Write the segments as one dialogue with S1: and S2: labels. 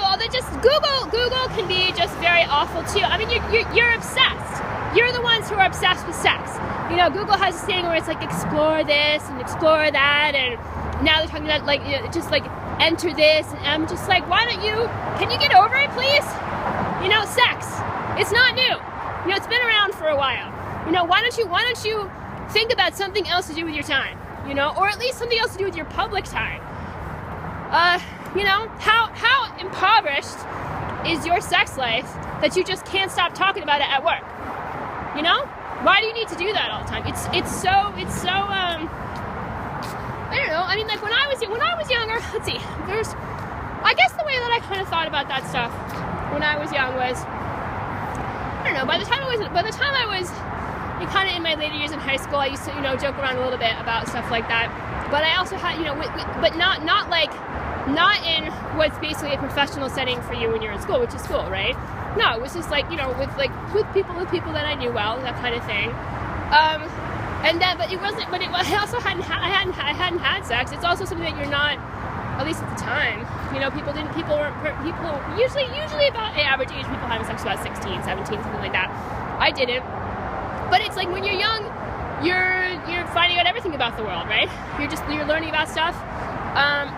S1: also, just Google can be just very awful too. I mean, you're obsessed. You're the ones who are obsessed with sex. You know, Google has this thing where it's like explore this and explore that, and now they're talking about like, you know, just like enter this, and I'm just like, can you get over it, please? You know, sex, it's not new. You know, it's been around for a while. You know, why don't you think about something else to do with your time? You know, or at least something else to do with your public time. You know, how impoverished is your sex life that you just can't stop talking about it at work? You know, why do you need to do that all the time? It's so I don't know. I mean, like when I was younger, let's see, I guess the way that I kind of thought about that stuff when I was young was, I don't know, by the time I was kind of in my later years in high school, I used to, you know, joke around a little bit about stuff like that. But I also had, you know, but not in what's basically a professional setting for you when you're in school, which is school, right? No, it was just like, you know, with people that I knew well, that kind of thing. And then, but it wasn't. But I also hadn't had sex. It's also something that you're not, at least at the time. You know, people usually about the average age people having sex about 16, 17, something like that. I didn't. But it's like when you're young, you're finding out everything about the world, right? You're learning about stuff.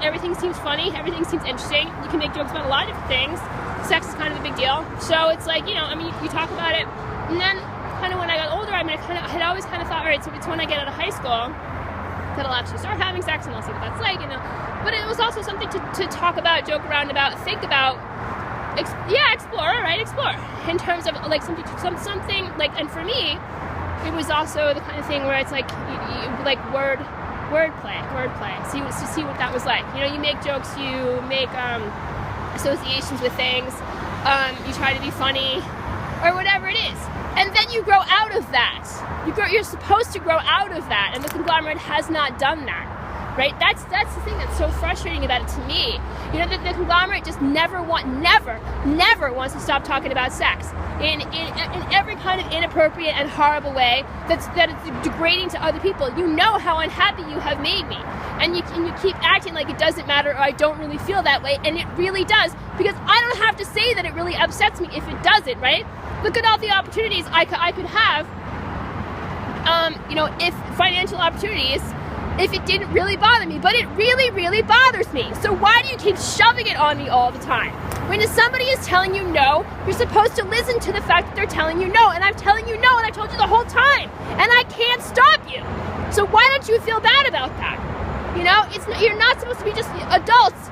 S1: Everything seems funny. Everything seems interesting. You can make jokes about a lot of different things. Sex is kind of a big deal. So it's like, you know, I mean, you talk about it, and then kind of when I got older, I mean, I had always kind of thought, all right, so it's when I get out of high school that I'll actually start having sex, and I'll see what that's like, you know. But it was also something to talk about, joke around about, think about. Explore, right? Explore in terms of like something like, and for me, it was also the kind of thing where it's like like wordplay. See what that was like. You know, you make jokes, you make associations with things, you try to be funny or whatever it is, and then you grow out of that. You're supposed to grow out of that, and the conglomerate has not done that. Right? That's the thing that's so frustrating about it to me. You know, the conglomerate just never wants to stop talking about sex in every kind of inappropriate and horrible way that it's degrading to other people. You know how unhappy you have made me, and you keep acting like it doesn't matter, or I don't really feel that way, and it really does, because I don't have to say that it really upsets me if it doesn't, right? Look at all the opportunities I could have, you know, if financial opportunities, if it didn't really bother me, but it really, really bothers me. So why do you keep shoving it on me all the time? When somebody is telling you no, you're supposed to listen to the fact that they're telling you no, and I'm telling you no, and I told you the whole time, and I can't stop you. So why don't you feel bad about that? You know, you're not supposed to be just adults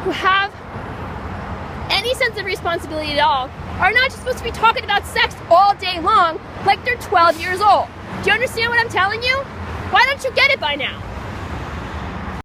S1: who have any sense of responsibility at all, are not just supposed to be talking about sex all day long like they're 12 years old. Do you understand what I'm telling you? Why don't you get it by now?